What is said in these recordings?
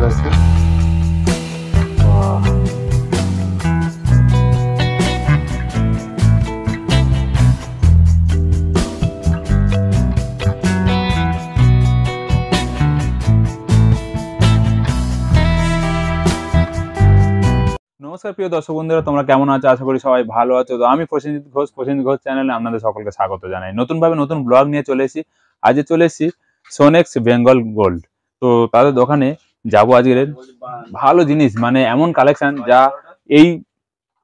আছে। নমস্কার প্রিয় দর্শক বন্ধুরা, তোমরা কেমন আছো? আশা করি সবাই ভালো আছো। তো আমি প্রসেনজিৎ ঘোষ চ্যানেলে আপনাদের সকলকে স্বাগত জানাই। নতুন ব্লগ নিয়ে চলে এসেছি। আজকে চলে এসেছি সোনেক্স বেঙ্গল গোল্ড। তো তাদের দোকানে যাবো আজকে। ভালো জিনিস, মানে এমন কালেকশন যা এই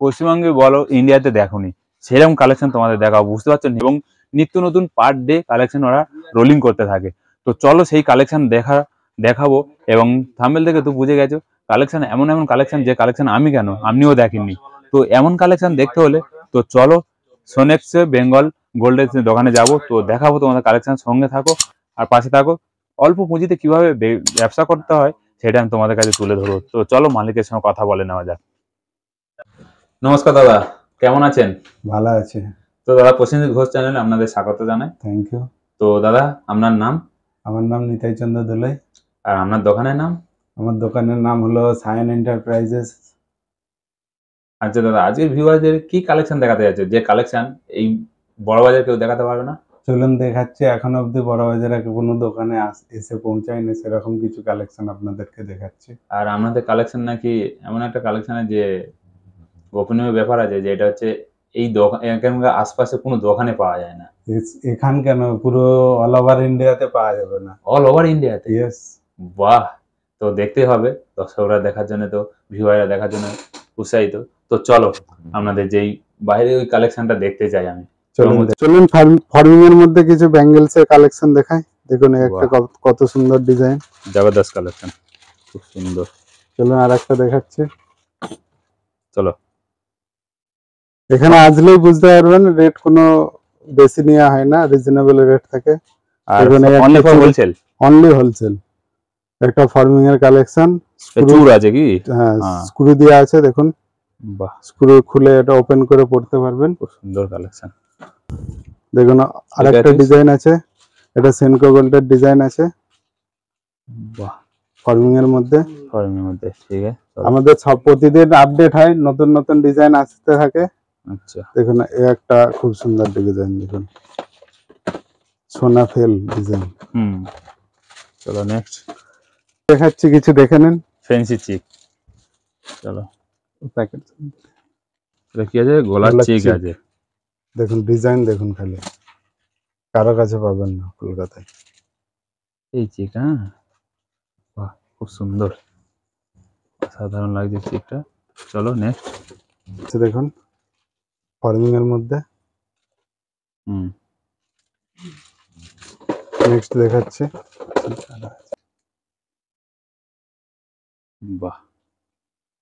পশ্চিমবঙ্গে বলো ইন্ডিয়াতে দেখোনি, সেরকম কালেকশন তোমাদের দেখাবো, বুঝতে পারছো? এবং নিত্য নতুন পার ডে কালেকশন ওরা রোলিং করতে থাকে। তো চলো সেই কালেকশন দেখাবো। এবং থাম্বনেল থেকে তো বুঝে গেছো কালেকশন এমন কালেকশন, যে কালেকশন আপনিও দেখেননি। তো এমন কালেকশন দেখতে হলে তো চলো সোনেক্স বেঙ্গল গোল্ডের দোকানে যাব। তো দেখাবো তোমাদের কালেকশন, সঙ্গে থাকো আর পাশে থাকো। অল্প পুঁজিতে কিভাবে ব্যবসা করতে হয় সেটা আমি তোমাদের কাছে তুলে ধরবো। তো চলো মালিকের সঙ্গে কথা বলে নেওয়া যাক। নমস্কার দাদা, কেমন আছেন? ভালো আছে। তো দাদা প্রসেনজিৎ ঘোষ চ্যানেলে আপনাদের স্বাগত জানাই। Thank you. তো দাদা আপনার নাম? আমার নাম নিতাই চন্দ্র দোলাই। আর আপনার দোকানের নাম? আমার দোকানের নাম হলো সায়ন এন্টারপ্রাইজেস। আচ্ছা দাদা, আজকের ভিউয়ারদের কি কালেকশন দেখাতে যাচ্ছে, যে কালেকশন এই বড় বাজার কেউ দেখাতে পারবে না? চলুন দেখাচ্ছি। এখনো অবধি বড় বাজারে কোনো দোকানে এসে পৌঁছায়নি সেরকম কিছু কালেকশন আপনাদেরকে দেখাচ্ছি। আর আপনাদের কালেকশন নাকি এমন একটা কালেকশন যে গোপনীয় ব্যাপার আছে, যে এটা হচ্ছে এই দোকান এখানকার আশপাশে কোনো দোকানে পাওয়া যায় না। এখান কেন, পুরো অল ওভার ইন্ডিয়াতে পাওয়া যাবে না। অল ওভার ইন্ডিয়াতে? ইয়েস। বাহ! তো দেখতে হবে, দর্শকরা দেখার জন্য, তো ভিউয়াররা দেখার জন্য উৎসাহিত। তো চলো আপনাদের যেই বাইরে ওই কালেকশনটা দেখতে চাই আমি। চলুন ফর্মিং এর মধ্যে কিছু ব্যাঙ্গেলস এর কালেকশন দেখাই। দেখুন একটা কত সুন্দর ডিজাইন, জবরদস্ত কালেকশন, খুব সুন্দর। চলুন আর একটা দেখাচ্ছি। চলো, এখানে আসলেই বুঝতে পারবেন, রেট কোনো বেশি নেওয়া হয় না, রিজনেবল রেট থাকে। আর only for wholesale? Only wholesale. একটা ফর্মিং এর কালেকশন, স্ক্রু আছে কি? হ্যাঁ, স্ক্রু দেওয়া আছে দেখুন। বাহ, স্ক্রু খুলে এটা ওপেন করে পড়তে পারবেন। খুব সুন্দর কালেকশন। দেখুন আরেকটা ডিজাইন আছে, এটা সেনকো গোল্ডের ডিজাইন আছে। বাহ, ফর্মিং এর মধ্যে। ঠিক আছে। আমাদের সব প্রতিদিন আপডেট হয়, নতুন নতুন ডিজাইন আসতে থাকে। আচ্ছা, দেখুন এই একটা খুব সুন্দর ডিজাইন, দেখুন সোনা ফেল ডিজাইন। চলো নেক্সট দেখাচ্ছি, কিছু দেখে নেন। ফ্যান্সি চিক। চলো, প্যাকেট এটা কি আছে? গলার চিক আছে। দেখুন ডিজাইন দেখুন, খালি কারো কাছে পাবেন না কলকাতায় এই চিক। হ্যাঁ, বাহ, খুব সুন্দর, সাধারণ লাগছে চিকটা। চলো নেক্সট দেখুন ফর্মিং এর মধ্যে। নেক্সট দেখাচ্ছি। বাহ,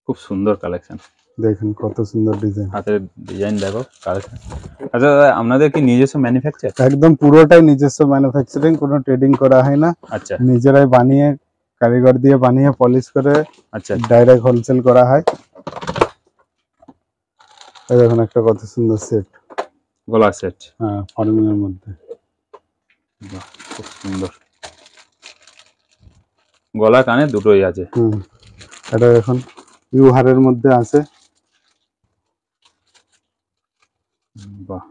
খুব সুন্দর কালেকশন। দেখুন কত সুন্দর ডিজাইন, হাতের ডিজাইন দেখো, কালেকশন। আচ্ছা দাদা, আপনাদের কি নিজস্ব ম্যানুফ্যাকচার? একদম পুরোটাই নিজস্ব ম্যানুফ্যাকচারিং, কোনো ট্রেডিং করা হয় না। আচ্ছা, নিজেরাই বানিয়ে, কারিগর দিয়ে বানিয়ে পলিশ করে আচ্ছা, ডাইরেক্ট হোলসেল করা হয়। এই দেখুন একটা কত সুন্দর সেট, গলা সেট। হ্যাঁ ফর্মিং এর মধ্যে। বাহ, খুব সুন্দর, গলা কানে দুটোই আছে। এটা এখন ইউহারের মধ্যে আছে। বাহ,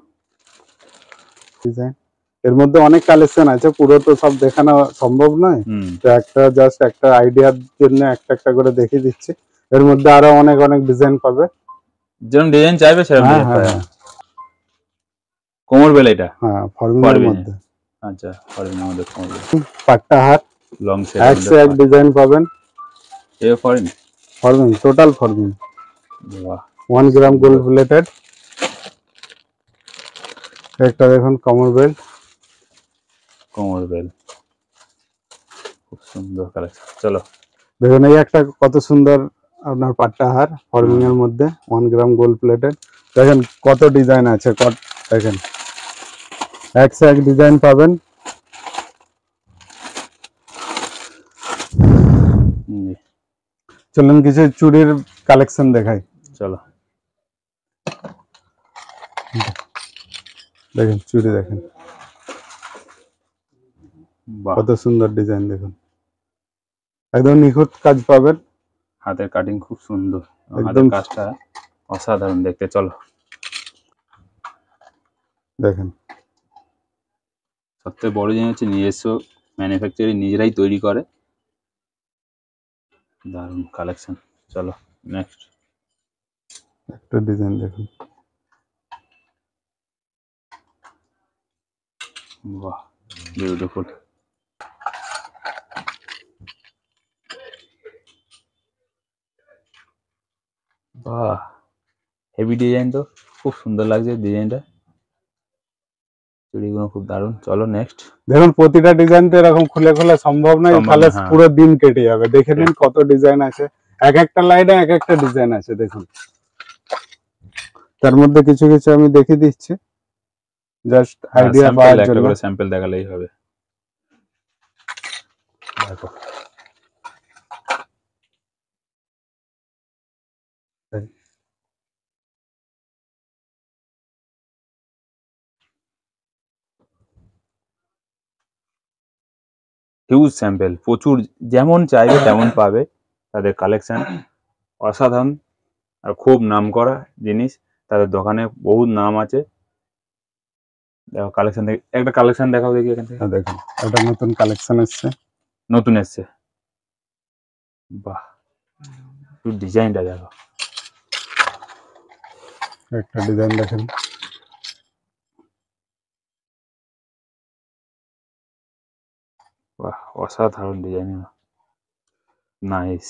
ডিজাইন এর মধ্যে অনেক কালেকশন আছে, পুরো তো সব দেখানো সম্ভব নয়। তো একটা জাস্ট একটা আইডিয়ার জন্য একটা একটা করে দেখিয়ে দিচ্ছি। এর মধ্যে আরো অনেক অনেক ডিজাইন পাবে, যেরকম ডিজাইন চাইবে সেরকম ডিজাইন পাবে। কোমর বেল এটা? হ্যাঁ ফর্মিং এর মধ্যে। আচ্ছা, ফর্মিং এর মধ্যে কোমর বেল। পাট্টা হাত লং সেট, এক ডিজাইন পাবেন। এ ফর্মিং, টোটাল ফর্মিং। বাহ, 1 গ্রাম গোল্ড প্লেটেড। একটা দেখুন কোমর বেল, খুব সুন্দর কালেকশন। চলো দেখুন এই একটা কত সুন্দর আপনার পাট্টা হার ফর্মিং এর মধ্যে, 1 গ্রাম গোল্ড প্লেটেড। দেখেন কত ডিজাইন আছে, দেখেন এক ডিজাইন পাবেন। চলুন কিছু চুড়ির কালেকশন দেখাই। চলো, দেখেন চুড়ি দেখেন কত সুন্দর ডিজাইন, দেখুন একদম নিখুঁত কাজ পাবেন। হাতের কাটিং খুব সুন্দর, একদম হাতের কাজটা অসাধারণ দেখতে। চলো দেখেন, সবথেকে বড় জিনিস হচ্ছে নিজস্ব ম্যানুফ্যাকচারিং, নিজেরাই তৈরি করে। দারুণ কালেকশন। চলো নেক্সট। একটা ডিজাইন দেখুন, বাহ বিউটিফুল। বাহ হেভি ডিজাইন, তো খুব সুন্দর লাগছে ডিজাইনটা, চুড়িগুলো খুব দারুণ। চলো নেক্সট। দেখুন প্রতিটা ডিজাইন তো এরকম খুলে খুলে সম্ভব নয়, সম্ভব তাহলে না, হ্যাঁ। পুরো দিন কেটে যাবে। দেখে নিন কত ডিজাইন আছে, এক একটা লাইনে এক একটা ডিজাইন আছে। দেখুন তার মধ্যে কিছু কিছু আমি দেখিয়ে দিচ্ছি, জাস্ট আইডিয়া পাওয়ার একটা জন্য। করে স্যাম্পল দেখালেই হবে। দেখো হিউজ স্যাম্পল, প্রচুর, যেমন চাইবে তেমন পাবে। তাদের কালেকশন অসাধারণ আর খুব নামকরা জিনিস, তাদের দোকানে বহুত নাম আছে। দেখো কালেকশন দেখে, একটা কালেকশন দেখাও দেখি এখান থেকে। দেখুন এটা নতুন কালেকশন এসছে, নতুন এসছে, বাহ একটু ডিজাইনটা দেখো। একটা ডিজাইন দেখেন, বাহ অসাধারণ ডিজাইন, নাইস।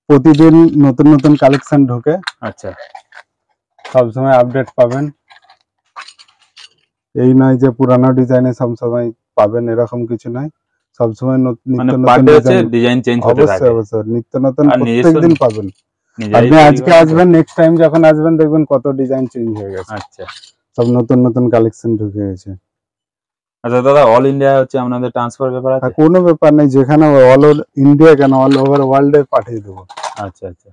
প্রতিদিন নতুন নতুন কালেকশন ঢোকে, আচ্ছা সবসময় আপডেট পাবেন। এই নয় যে পুরানো ডিজাইনে সবসময় পাবেন, এরকম কিছু নয়। সবসময় মানে নিত্য পার নতুন ডে হচ্ছে ডিজাইন চেঞ্জ হতে থাকে, অবশ্যই অবশ্যই নিত্য নতুন আর প্রত্যেকদিন পাবেন। নিজেরাই আপনি তৈরি আজকে করেন তো? আসবেন, নেক্সট টাইম যখন আসবেন দেখবেন কত ডিজাইন চেঞ্জ হয়ে গেছে, আচ্ছা সব নতুন নতুন কালেকশন ঢুকে গেছে। আচ্ছা দাদা, অল ইন্ডিয়া হচ্ছে আপনাদের ট্রান্সফার ব্যাপার আছে? কোনো ব্যাপার নেই, যেখানে অল ওভার ইন্ডিয়া কেন, অল ওভার ওয়ার্ল্ডে পাঠিয়ে দেবো। আচ্ছা আচ্ছা,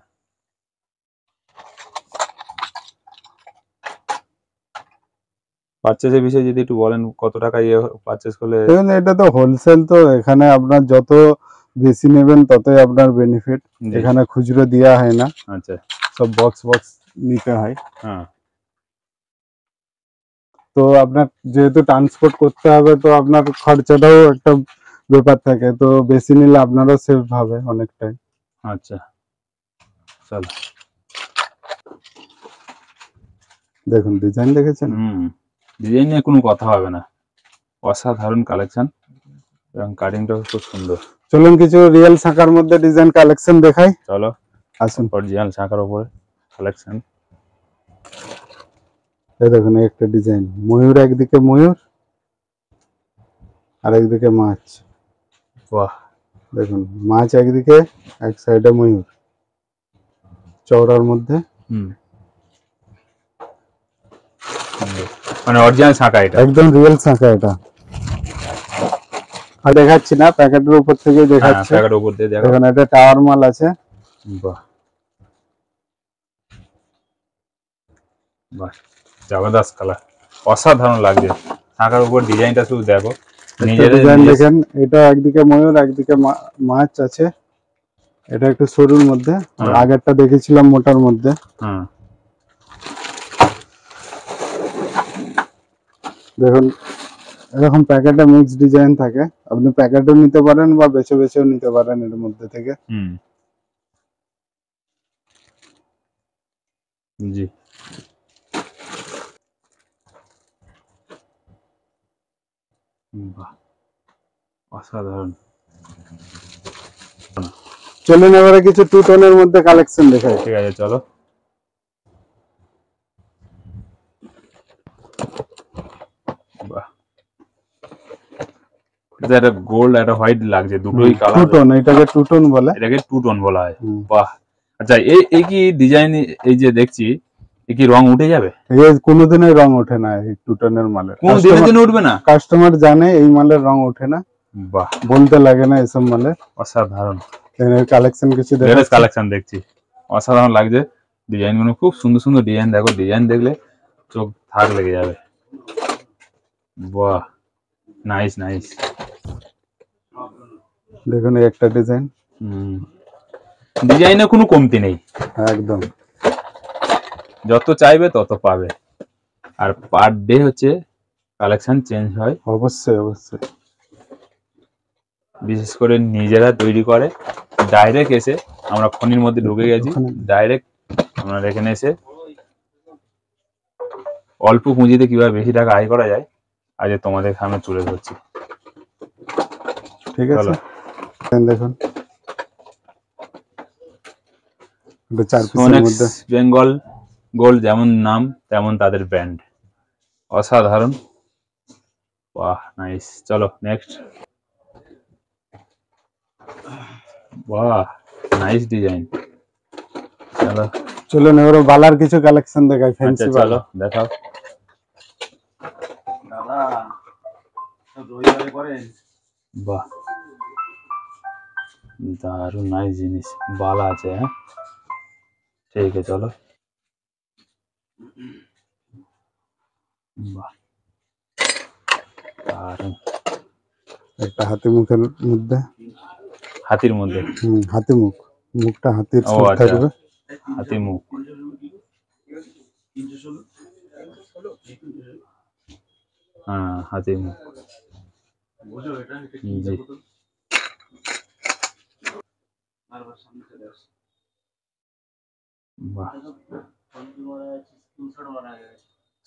পারচেজের বিষয়ে যদি একটু বলেন, কত টাকা ইয়ে পারচেজ করলে? দেখুন এটা তো হোলসেল, তো এখানে আপনার যত বেশি নেবেন ততই আপনার বেনিফিট। এখানে খুচরো দেওয়া হয় না, আচ্ছা সব বক্স বক্স নিতে হয়। হ্যাঁ, তো আপনার যেহেতু ট্রান্সপোর্ট করতে হবে, তো আপনার খরচাটাও একটা ব্যাপার থাকে, তো বেশি নিলে আপনারও সেভ হবে অনেকটাই। আচ্ছা চলো। দেখুন ডিজাইন দেখেছেন, ডিজাইন নিয়ে কোনো কথা হবে না, অসাধারণ কালেকশন এবং কাটিংটাও খুব সুন্দর। চলুন কিছু রিয়েল শাখার মধ্যে ডিজাইন কালেকশন দেখাই, চলো আসুন। অরিজিনাল শাখার উপরে কালেকশন। এই দেখুন একটা ডিজাইন, ময়ূর, একদিকে ময়ূর আর একদিকে মাছ। বাহ দেখুন মাছ একদিকে, এক সাইডে ময়ূর, চওড়ার মধ্যে। মানে অরিজিনাল শাখা এটা, একদম রিয়েল শাখা এটা। আর দেখাচ্ছি না, প্যাকেটের উপর থেকে দেখাচ্ছি। প্যাকেটের উপর দিয়ে দেখো, দেখুন এটা টাওয়ার মাল আছে। বাহ বাহ জবরদস্ত কালার, অসাধারণ লাগছে। শাখার উপর ডিজাইনটা শুধু দেখো, ডিজাইন দেখেন, এটা একদিকে ময়ূর একদিকে মাছ আছে। এটা একটু সরুর মধ্যে, আগেরটা দেখেছিলাম মোটার মধ্যে। দেখুন এরকম প্যাকেটে মিক্স ডিজাইন থাকে, আপনি প্যাকেটও নিতে পারেন বা বেছে বেছেও নিতে পারেন এর মধ্যে থেকে। জি বাহ অসাধারণ। চলুন এবারে কিছু টু টোনের মধ্যে কালেকশন দেখাই। ঠিক আছে চলো। বাহ এটা গোল্ড একটা হোয়াইট লাগছে, দুটোই কালার। টু টোন, এটাকে টু টোন বলে, এটাকে টু টোন বলা হয়। বাহ আচ্ছা, এই কি ডিজাইন, এই যে দেখছি, এই কি রং উঠে যাবে? এই কোনোদিনই রং ওঠে না এই টু টোনের মালের। কোন দিনের জন্য উঠবে না? কাস্টমার জানে এই মালের রং ওঠে না, বাহ বলতে লাগে না এসব মালের। অসাধারণ কালেকশন কিছু কালেকশন দেখছি, অসাধারণ লাগছে। ডিজাইন গুলো খুব সুন্দর সুন্দর ডিজাইন, দেখো ডিজাইন দেখলে চোখ থাক লেগে যাবে। বাহ নাইস নাইস। দেখুন একটা ডিজাইন, ডিজাইনে কোনো কমতি নেই, একদম যত চাইবে তত পাবে। আর পার ডে হচ্ছে কালেকশন চেঞ্জ হয়, অবশ্যই অবশ্যই। বিশেষ করে নিজেরা তৈরি করে, ডাইরেক্ট এসে আমরা খনির মধ্যে ঢুকে গেছি, ডাইরেক্ট আমরা এখানে এসে অল্প পুঁজিতে কিভাবে বেশি টাকা আয় করা যায় আজ তোমাদের সামনে তুলে ধরছি। ঠিক আছে, দেখুন সোনেক্স বেঙ্গল গোল্ড যেমন নাম তেমন তাদের ব্র্যান্ড, অসাধারণ। বাহ নাইস, চলো নেক্সট। বাহ নাইস ডিজাইন। চলো চলুন এবার বালার কিছু কালেকশন দেখাই, ফ্যান্সি আচ্ছা চলো দেখাও। দাদা রবিবারে করেন? বাহ দারুণ নাইস জিনিস, বালা আছে। হ্যাঁ ঠিক আছে চলো। বাহ দারুণ, একটা হাতি মুখের মধ্যে, হাতির মধ্যে, হাতি মুখ, মুখটা হাতির ও সুর আচ্ছা, থাকবে, হাতি মুখ। হ্যাঁ হাতি মুখ, জি। বাহ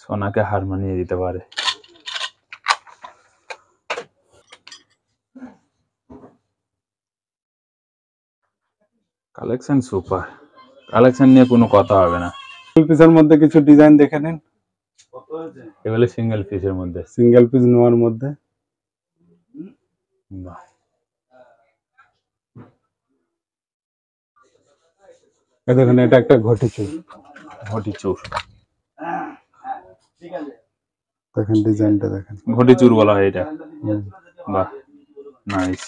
সোনাকে হার মানিয়ে দিতে পারে। কালেকশন সুপার, কালেকশন নিয়ে কোনো কথা হবে না। সিঙ্গেল পিসের মধ্যে কিছু ডিজাইন দেখে নিন, এগুলো সিঙ্গেল পিসের মধ্যে, সিঙ্গেল পিস নেওয়ার মধ্যে। বাহ দেখুন এটা একটা ঘটি চুর, ঘটি চুর, দেখেন ডিজাইনটা দেখেন, ঘটি চুর বলা হয় এটা। বাহ নাইস।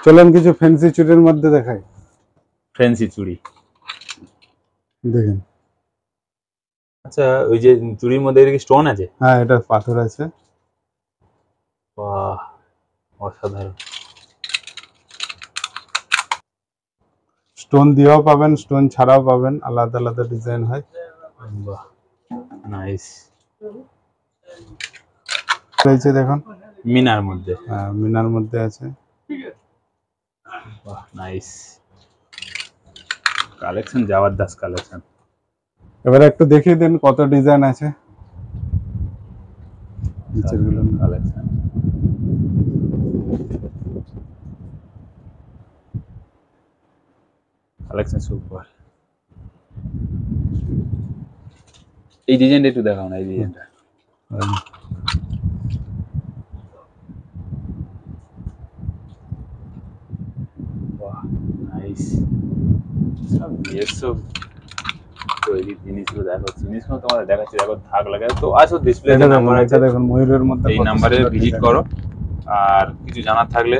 চলেন কিছু ফ্যান্সি চুড়ির মধ্যে দেখাই, ফ্যান্সি চুড়ি দেখেন। আচ্ছা ওই যে চুড়ির মধ্যে কি স্টোন আছে? হ্যাঁ এটা পাথর আছে। বাহ অসাধারণ। স্টোন দিয়েও পাবেন, স্টোন ছাড়াও পাবেন, আলাদা আলাদা ডিজাইন হয়। বাহ নাইস। রয়েছে দেখুন মিনার মধ্যে, হ্যাঁ মিনার মধ্যে আছে। বাহ নাইস, কালেকশন জবরদস্ত কালেকশন। এবারে একটু দেখিয়ে দিন কত ডিজাইন আছে নিচেরগুলো। Collection collection super. এই ডিজাইনটা একটু দেখাও না, এই ডিজাইনটা। বাহ নাইস, সব এসব তৈরি জিনিসগুলো দেখো, জিনিসগুলো তোমাদের দেখাচ্ছি, দেখো থাক লাগে তো আসো ডিসপ্লেতে নাম্বার আছে, দেখুন ময়ূরের মধ্যে এই নাম্বারে ভিজিট করো। আর কিছু জানার থাকলে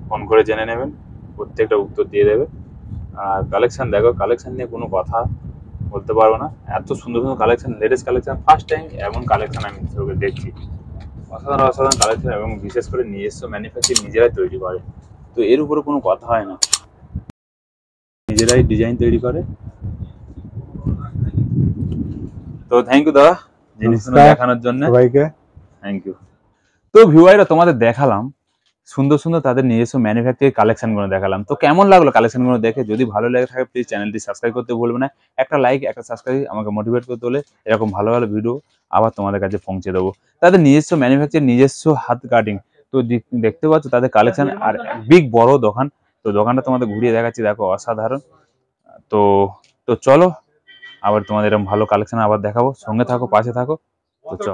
ফোন করে জেনে নেবেন, প্রত্যেকটা উত্তর দিয়ে দেবে। আর কালেকশন দেখো, কালেকশন নিয়ে কোনো কথা বলতে পারবো না, এত সুন্দর সুন্দর collection, latest collection, first time এমন কালেকশন আমি চোখে দেখছি। অসাধারণ অসাধারণ কালেকশন, এবং বিশেষ করে নিজস্ব ম্যানুফ্যাকচার নিজেরাই তৈরি করে, তো এর উপরে কোনো কথা হয় না, নিজেরাই ডিজাইন তৈরি করে। তো থ্যাংক ইউ দাদা জিনিসগুলো দেখানোর জন্য, সবাইকে থ্যাংক ইউ। তো ভিউয়াররা তোমাদের দেখালাম সুন্দর সুন্দর তাদের নিজস্ব ম্যানুফ্যাকচারিং কালেকশনগুলো দেখালাম। তো কেমন লাগলো কালেকশনগুলো দেখে? যদি ভালো লেগে থাকে প্লিজ চ্যানেলটি সাবস্ক্রাইব করতে ভুলবে না। একটা লাইক একটা সাবস্ক্রাইব আমাকে মোটিভেট করতে হলে এরকম ভালো ভালো ভিডিও আবার তোমাদের কাছে পৌঁছে দেবো। তাদের নিজস্ব ম্যানুফ্যাকচার, নিজস্ব হাত কাটিং, তো দেখতে পাচ্ছ তাদের কালেকশন, আর বিগ বড় দোকান। তো দোকানটা তোমাদের ঘুরিয়ে দেখাচ্ছি, দেখো অসাধারণ। তো তো চলো আবার তোমাদের এরকম ভালো কালেকশন আবার দেখাবো, সঙ্গে থাকো, পাশে থাকো। তো চলো।